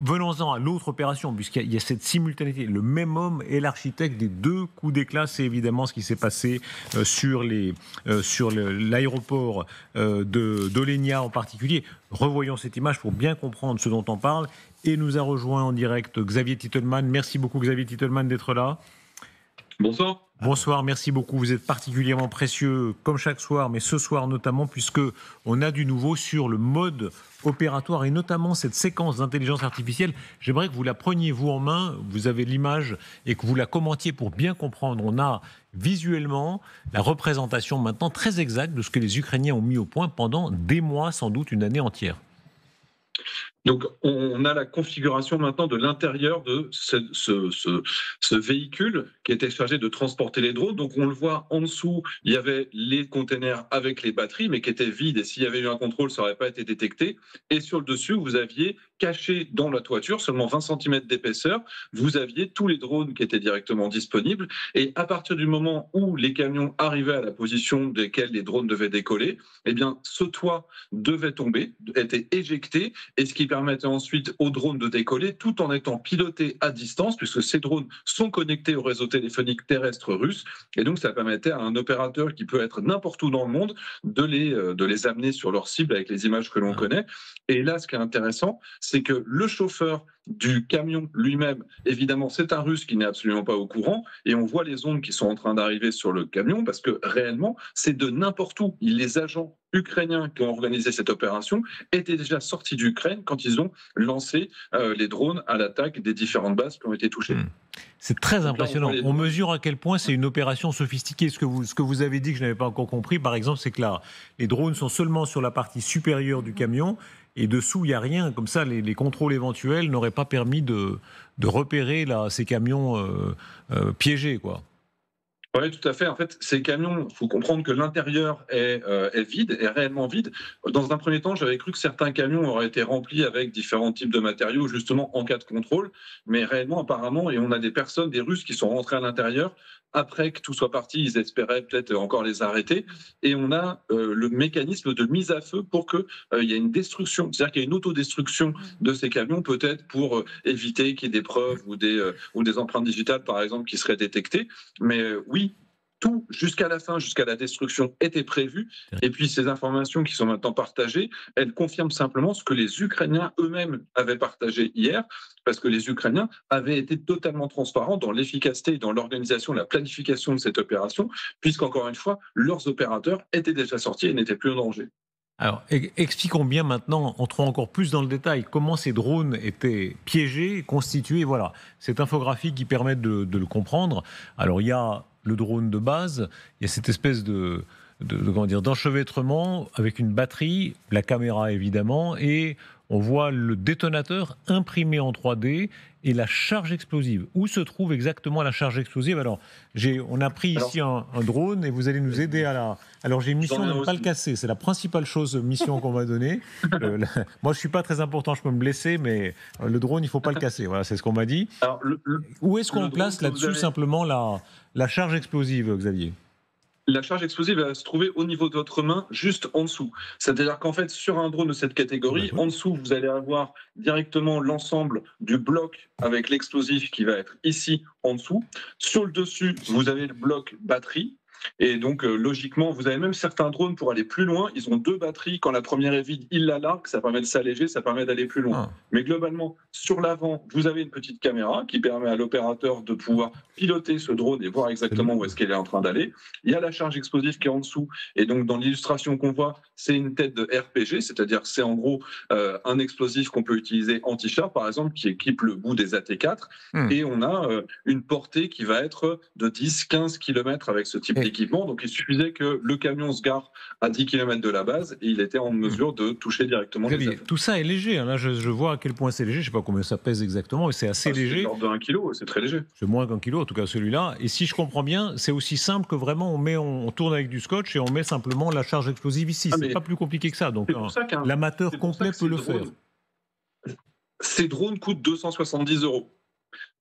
Venons-en à l'autre opération, puisqu'il y a cette simultanéité. Le même homme est l'architecte des deux coups d'éclat. C'est évidemment ce qui s'est passé sur l'aéroport d'Olenia en particulier. Revoyons cette image pour bien comprendre ce dont on parle. Et nous a rejoint en direct Xavier Titelman. Merci beaucoup Xavier Titelman d'être là. Bonsoir. Bonsoir, merci beaucoup. Vous êtes particulièrement précieux, comme chaque soir, mais ce soir notamment, puisque on a du nouveau sur le mode opératoire et notamment cette séquence d'intelligence artificielle. J'aimerais que vous la preniez vous en main, vous avez l'image, et que vous la commentiez pour bien comprendre. On a visuellement la représentation maintenant très exacte de ce que les Ukrainiens ont mis au point pendant des mois, sans doute une année entière. Donc, on a la configuration maintenant de l'intérieur de ce véhicule qui était chargé de transporter les drones. Donc, on le voit en dessous, il y avait les containers avec les batteries, mais qui étaient vides. Et s'il y avait eu un contrôle, ça n'aurait pas été détecté. Et sur le dessus, vous aviez caché dans la toiture, seulement 20 cm d'épaisseur, vous aviez tous les drones qui étaient directement disponibles. Et à partir du moment où les camions arrivaient à la position desquelles les drones devaient décoller, eh bien, ce toit devait tomber, était éjecté, et ce qui permettait ensuite aux drones de décoller tout en étant pilotés à distance, puisque ces drones sont connectés au réseau téléphonique terrestre russe. Et donc, ça permettait à un opérateur qui peut être n'importe où dans le monde de les amener sur leur cible avec les images que l'on connaît. Et là, ce qui est intéressant, c'est que le chauffeur du camion lui-même, évidemment, c'est un Russe qui n'est absolument pas au courant, et on voit les ondes qui sont en train d'arriver sur le camion, parce que réellement, c'est de n'importe où. Les agents ukrainiens qui ont organisé cette opération étaient déjà sortis d'Ukraine quand ils ont lancé les drones à l'attaque des différentes bases qui ont été touchées. C'est très impressionnant. On mesure à quel point c'est une opération sophistiquée. Ce que vous avez dit que je n'avais pas encore compris, par exemple, c'est que là, les drones sont seulement sur la partie supérieure du camion et dessous, il n'y a rien. Comme ça, les contrôles éventuels n'auraient pas permis de repérer là, ces camions piégés, quoi. Oui, tout à fait. En fait, ces camions, il faut comprendre que l'intérieur est vide, est réellement vide. Dans un premier temps, j'avais cru que certains camions auraient été remplis avec différents types de matériaux, justement en cas de contrôle. Mais réellement, apparemment, et on a des personnes, des Russes qui sont rentrés à l'intérieur, après que tout soit parti, ils espéraient peut-être encore les arrêter. Et on a le mécanisme de mise à feu pour qu'il y ait une destruction. C'est-à-dire qu'il y a une autodestruction de ces camions, peut-être pour éviter qu'il y ait des preuves ou des empreintes digitales, par exemple, qui seraient détectées. Mais oui, tout jusqu'à la fin, jusqu'à la destruction, était prévu. Et puis ces informations qui sont maintenant partagées, elles confirment simplement ce que les Ukrainiens eux-mêmes avaient partagé hier, parce que les Ukrainiens avaient été totalement transparents dans l'efficacité et dans l'organisation, la planification de cette opération, puisqu'encore une fois, leurs opérateurs étaient déjà sortis et n'étaient plus en danger. Alors, expliquons bien maintenant, entrons encore plus dans le détail, comment ces drones étaient piégés, constitués. Voilà, cette infographie qui permet de le comprendre. Alors, il y a le drone de base, il y a cette espèce d'enchevêtrement avec une batterie, la caméra évidemment, et on voit le détonateur imprimé en 3D et la charge explosive. Où se trouve exactement la charge explosive? Alors, on a pris ici un drone et vous allez nous aider à la... Alors, j'ai une mission de ne pas le casser. C'est la principale mission qu'on va donner. Moi, je ne suis pas très important, je peux me blesser, mais le drone, il ne faut pas le casser. Voilà, c'est ce qu'on m'a dit. Alors, où est-ce qu'on place là-dessus simplement la charge explosive, Xavier? La charge explosive va se trouver au niveau de votre main, juste en dessous. C'est-à-dire qu'en fait, sur un drone de cette catégorie, en dessous, vous allez avoir directement l'ensemble du bloc avec l'explosif qui va être ici en dessous. Sur le dessus, vous avez le bloc batterie. Et donc, logiquement, vous avez même certains drones pour aller plus loin. Ils ont deux batteries. Quand la première est vide, ils la larguent. Ça permet de s'alléger, ça permet d'aller plus loin. Mais globalement, sur l'avant, vous avez une petite caméra qui permet à l'opérateur de pouvoir piloter ce drone et voir exactement où est-ce qu'elle est en train d'aller. Il y a la charge explosive qui est en dessous. Et donc, dans l'illustration qu'on voit, c'est une tête de RPG, c'est-à-dire c'est en gros un explosif qu'on peut utiliser anti-char, par exemple, qui équipe le bout des AT4. Et on a une portée qui va être de 10-15 km avec ce type d'équipement. Donc, il suffisait que le camion se gare à 10 km de la base et il était en mesure de toucher directement les affaires. Tout ça est léger. Hein. Là, je vois à quel point c'est léger. Je ne sais pas combien ça pèse exactement, mais c'est assez léger. C'est l'ordre de 1 kg, c'est très léger. C'est moins qu'1 kilo, en tout cas celui-là. Et si je comprends bien, c'est aussi simple que vraiment on tourne avec du scotch et on met simplement la charge explosive ici. C'est pas plus compliqué que ça. Donc, l'amateur complet peut le faire. Ces drones coûtent 270 €.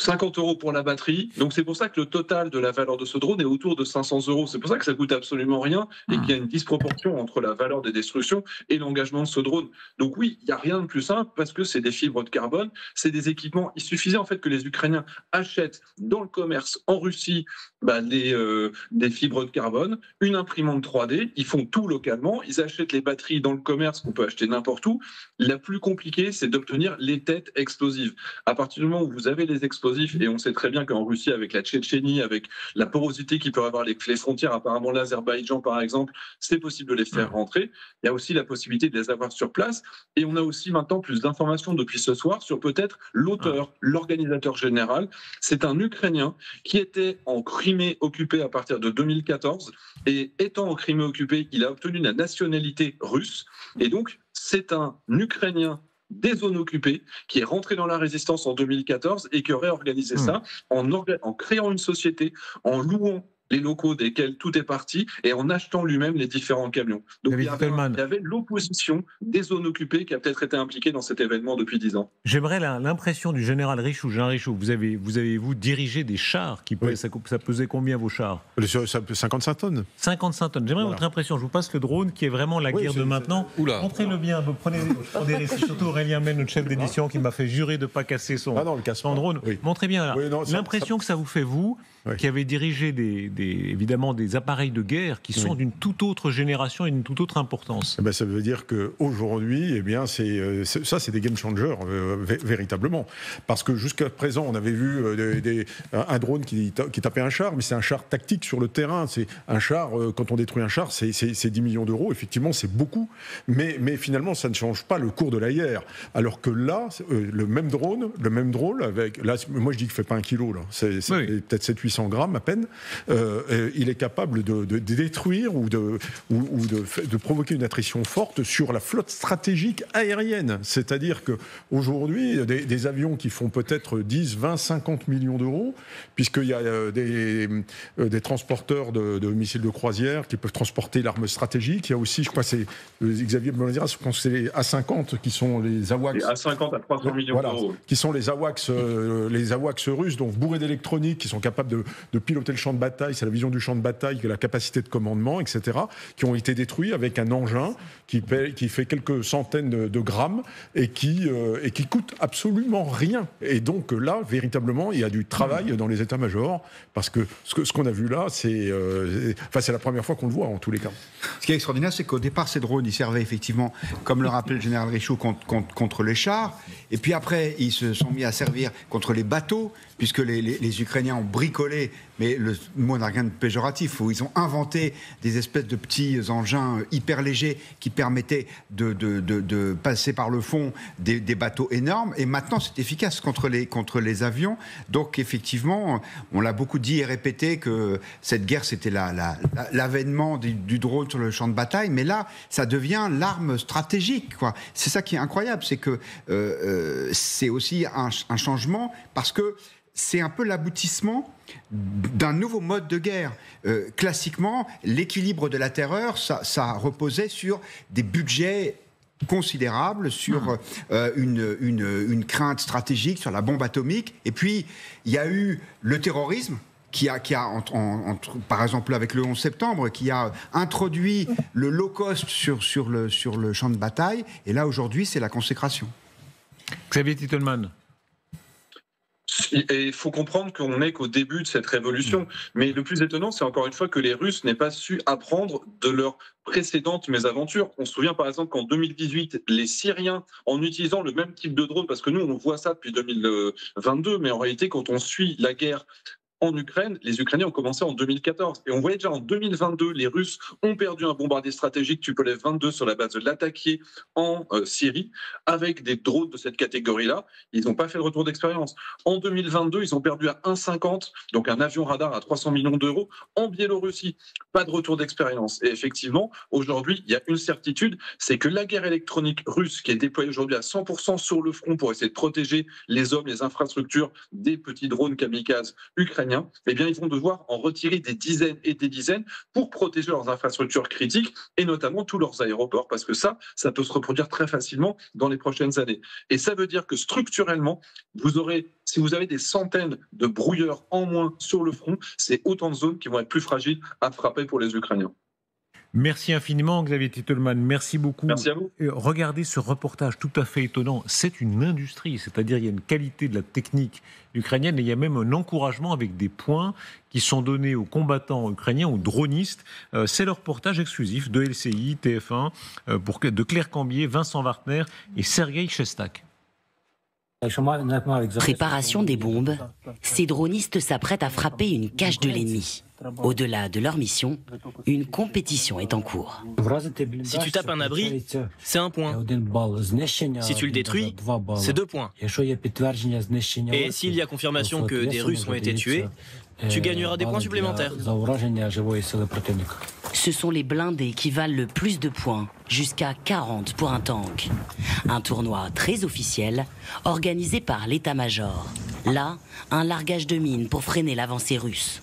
50 € pour la batterie. Donc c'est pour ça que le total de la valeur de ce drone est autour de 500 €. C'est pour ça que ça coûte absolument rien et qu'il y a une disproportion entre la valeur des destructions et l'engagement de ce drone. Donc oui, il n'y a rien de plus simple parce que c'est des fibres de carbone, c'est des équipements. Il suffisait en fait que les Ukrainiens achètent dans le commerce en Russie des fibres de carbone, une imprimante 3D, ils font tout localement, ils achètent les batteries dans le commerce qu'on peut acheter n'importe où. La plus compliquée, c'est d'obtenir les têtes explosives. À partir du moment où vous avez les explosifs, et on sait très bien qu'en Russie, avec la Tchétchénie, avec la porosité qui peut avoir les frontières, apparemment l'Azerbaïdjan par exemple, c'est possible de les faire rentrer. Il y a aussi la possibilité de les avoir sur place. Et on a aussi maintenant plus d'informations depuis ce soir sur peut-être l'auteur, l'organisateur général. C'est un Ukrainien qui était en Crimée occupée à partir de 2014. Et étant en Crimée occupée, il a obtenu la nationalité russe. Et donc, c'est un Ukrainien des zones occupées, qui est rentré dans la résistance en 2014 et qui aurait organisé ça en créant une société, en louant les locaux desquels tout est parti et en achetant lui-même les différents camions. Donc il y avait l'opposition des zones occupées qui a peut-être été impliquée dans cet événement depuis 10 ans. J'aimerais l'impression du général Richoux. Général Richoux, vous avez dirigé des chars qui ça pesait combien vos chars? 55 tonnes. 55 tonnes. J'aimerais votre impression. Je vous passe le drone qui est vraiment la guerre de maintenant. Montrez-le bien. Prenez des récits. Surtout Aurélien Mel, notre chef d'édition, qui m'a fait jurer de ne pas casser son drone. Montrez bien là. L'impression que ça vous fait, vous, qui avez dirigé évidemment des appareils de guerre qui sont d'une toute autre génération et d'une toute autre importance. Ça veut dire qu'aujourd'hui, c'est des game changers, véritablement. Parce que jusqu'à présent, on avait vu un drone qui tapait un char, mais c'est un char tactique sur le terrain. C'est un char, quand on détruit un char, c'est 10 millions d'euros. Effectivement, c'est beaucoup. Mais finalement, ça ne change pas le cours de la guerre. Alors que là, le même drone, là, moi je dis qu'il ne fait pas 1 kilo, là. C'est peut-être 700-800 grammes à peine. Il est capable de détruire ou de provoquer une attrition forte sur la flotte stratégique aérienne. C'est-à-dire qu'aujourd'hui, des avions qui font peut-être 10, 20, 50 millions d'euros, puisqu'il y a des transporteurs de missiles de croisière qui peuvent transporter l'arme stratégique. Il y a aussi, je crois, c'est Xavier me le dira, c'est les A-50 qui sont les AWACS. Les A-50 à 300 millions d'euros. Qui sont les AWACS russes, donc bourrés d'électronique, qui sont capables de piloter le champ de bataille. C'est la vision du champ de bataille, la capacité de commandement, etc., qui ont été détruits avec un engin qui fait quelques centaines de grammes et qui coûte absolument rien. Et donc là, véritablement, il y a du travail dans les états-majors, parce que ce qu'on a vu là, c'est la première fois qu'on le voit en tous les cas. Ce qui est extraordinaire, c'est qu'au départ, ces drones, ils servaient effectivement, comme le rappelait le général Richoux, contre les chars. Et puis après, ils se sont mis à servir contre les bateaux, puisque les Ukrainiens ont bricolé, mais le mot n'a rien de péjoratif, où ils ont inventé des espèces de petits engins hyper légers qui permettaient de passer par le fond des bateaux énormes. Et maintenant, c'est efficace contre les avions. Donc effectivement, on l'a beaucoup dit et répété que cette guerre, c'était l'avènement du drone sur le champ de bataille. Mais là, ça devient l'arme stratégique, quoi. C'est ça qui est incroyable, c'est que c'est aussi un changement, parce que c'est un peu l'aboutissement d'un nouveau mode de guerre. Classiquement, l'équilibre de la terreur, ça reposait sur des budgets considérables, sur une crainte stratégique, sur la bombe atomique. Et puis, il y a eu le terrorisme, par exemple avec le 11 septembre, qui a introduit le low cost sur le champ de bataille. Et là, aujourd'hui, c'est la consécration. Xavier Titelman. Et il faut comprendre qu'on n'est qu'au début de cette révolution. Mais le plus étonnant, c'est encore une fois que les Russes n'aient pas su apprendre de leurs précédentes mésaventures. On se souvient par exemple qu'en 2018, les Syriens, en utilisant le même type de drone, parce que nous on voit ça depuis 2022, mais en réalité quand on suit la guerre en Ukraine, les Ukrainiens ont commencé en 2014. Et on voyait déjà en 2022, les Russes ont perdu un bombardier stratégique Tupolev 22 sur la base de l'Attaquier en Syrie, avec des drones de cette catégorie-là. Ils n'ont pas fait le retour d'expérience. En 2022, ils ont perdu à 1,50, donc un avion radar à 300 millions d'euros, en Biélorussie. Pas de retour d'expérience. Et effectivement, aujourd'hui, il y a une certitude, c'est que la guerre électronique russe, qui est déployée aujourd'hui à 100% sur le front pour essayer de protéger les hommes, les infrastructures des petits drones kamikazes ukrainiens, Ukrainiens, eh bien, ils vont devoir en retirer des dizaines et des dizaines pour protéger leurs infrastructures critiques et notamment tous leurs aéroports, parce que ça peut se reproduire très facilement dans les prochaines années. Et ça veut dire que structurellement, si vous avez des centaines de brouilleurs en moins sur le front, c'est autant de zones qui vont être plus fragiles à frapper pour les Ukrainiens. Merci infiniment, Xavier Titelman. Merci beaucoup. Merci à vous. Regardez ce reportage tout à fait étonnant. C'est une industrie, c'est-à-dire il y a une qualité de la technique ukrainienne et il y a même un encouragement avec des points qui sont donnés aux combattants ukrainiens, aux dronistes. C'est le reportage exclusif de LCI, TF1, de Claire Cambier, Vincent Wartner et Sergueï Chestak. Préparation des bombes, ces dronistes s'apprêtent à frapper une cache de l'ennemi. Au-delà de leur mission, une compétition est en cours. Si tu tapes un abri, c'est 1 point. Si tu le détruis, c'est 2 points. Et s'il y a confirmation que des Russes ont été tués, tu gagneras des points supplémentaires. Ce sont les blindés qui valent le plus de points, jusqu'à 40 pour un tank. Un tournoi très officiel, organisé par l'état-major. Là, un largage de mines pour freiner l'avancée russe.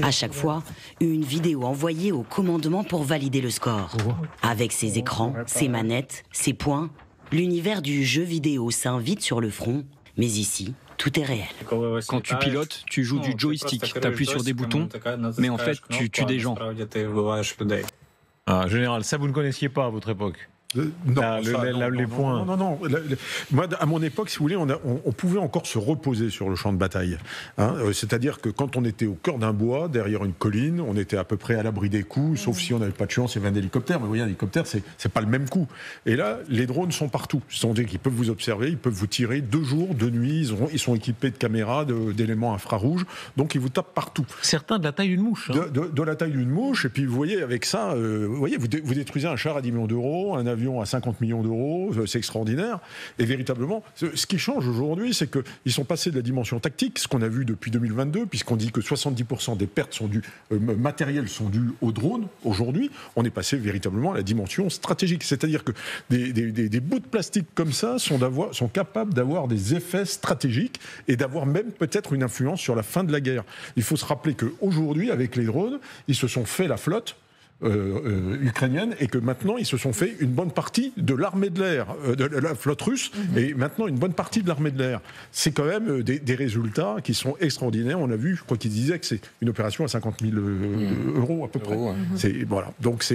À chaque fois, une vidéo envoyée au commandement pour valider le score. Avec ses écrans, ses manettes, ses points, l'univers du jeu vidéo s'invite sur le front, mais ici, tout est réel. Quand tu pilotes, tu joues du joystick, tu appuies sur des boutons, mais en fait, tu tues des gens. Ah, général, ça vous ne connaissiez pas à votre époque? Les points. Non. Moi, à mon époque, si vous voulez, on pouvait encore se reposer sur le champ de bataille. C'est-à-dire que quand on était au cœur d'un bois, derrière une colline, on était à peu près à l'abri des coups, sauf si on n'avait pas de chance, il y avait un hélicoptère. Mais vous voyez, un hélicoptère, c'est pas le même coup. Et là, les drones sont partout. C'est-à-dire qu'ils peuvent vous observer, ils peuvent vous tirer de jour, de nuit. Ils sont équipés de caméras, d'éléments infrarouges. Donc, ils vous tapent partout. Certains de la taille d'une mouche. De la taille d'une mouche. Et puis, vous voyez, avec ça, vous détruisez un char à 10 millions d'euros, un avion à 50 millions d'euros, c'est extraordinaire. Et véritablement, ce qui change aujourd'hui, c'est qu'ils sont passés de la dimension tactique, ce qu'on a vu depuis 2022, puisqu'on dit que 70% des pertes matérielles sont dues aux drones. Aujourd'hui, on est passé véritablement à la dimension stratégique. C'est-à-dire que des bouts de plastique comme ça sont capables d'avoir des effets stratégiques et d'avoir même peut-être une influence sur la fin de la guerre. Il faut se rappeler qu'aujourd'hui, avec les drones, ils se sont fait la flotte ukrainienne et que maintenant ils se sont fait une bonne partie de l'armée de l'air, de la flotte russe, et maintenant une bonne partie de l'armée de l'air. C'est quand même des résultats qui sont extraordinaires. On a vu, je crois qu'ils disaient que c'est une opération à 50 000 euros à peu près. Voilà. Donc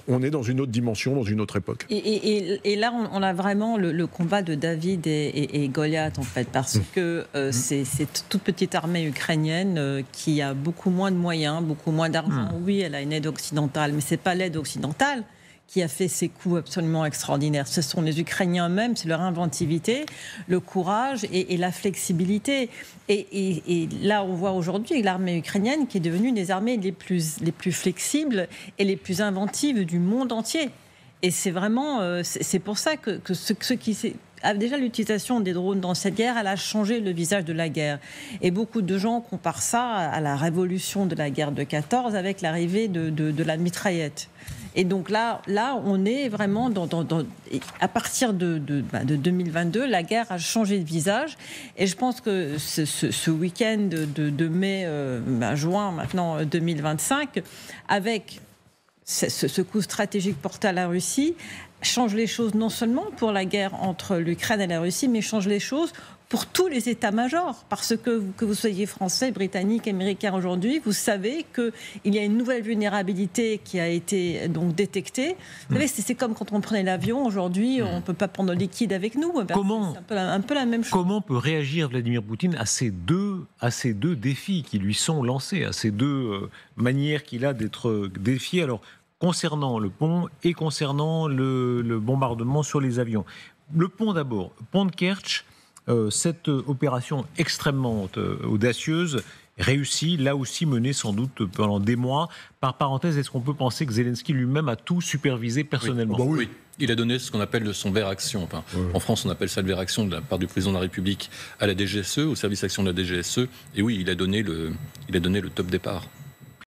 on est dans une autre dimension, dans une autre époque. Et là, on a vraiment le combat de David et Goliath, en fait, parce que c'est toute petite armée ukrainienne qui a beaucoup moins de moyens, beaucoup moins d'argent. Oui, elle a une aide occidentale, mais ce n'est pas l'aide occidentale qui a fait ces coups absolument extraordinaires. Ce sont les Ukrainiens eux-mêmes, c'est leur inventivité, le courage et la flexibilité. Et là, on voit aujourd'hui l'armée ukrainienne qui est devenue une des armées les plus flexibles et les plus inventives du monde entier. Et c'est vraiment, c'est pour ça que ce qui déjà l'utilisation des drones dans cette guerre, elle a changé le visage de la guerre. Et beaucoup de gens comparent ça à la révolution de la guerre de 14 avec l'arrivée de la mitraillette. Et donc là, on est vraiment à partir de 2022, la guerre a changé de visage. Et je pense que ce week-end de mai, juin maintenant 2025, avec ce coup stratégique porté à la Russie, change les choses non seulement pour la guerre entre l'Ukraine et la Russie, mais change les choses pour tous les états-majors. Parce que vous soyez français, britannique, américain aujourd'hui, vous savez qu'il y a une nouvelle vulnérabilité qui a été donc détectée. Vous savez, c'est comme quand on prenait l'avion. Aujourd'hui, on ne peut pas prendre le liquide avec nous. C'est un peu la même chose. Comment peut réagir Vladimir Poutine à ces deux défis qui lui sont lancés, à ces deux manières qu'il a d'être défié? Alors, concernant le pont et concernant le bombardement sur les avions. Le pont d'abord, pont de Kerch, cette opération extrêmement audacieuse, réussie, là aussi menée sans doute pendant des mois. Par parenthèse, est-ce qu'on peut penser que Zelensky lui-même a tout supervisé personnellement? Oui. Il a donné ce qu'on appelle son ver action. En France, on appelle ça le ver action de la part du président de la République à la DGSE, au service action de la DGSE. Et oui, il a donné le top départ.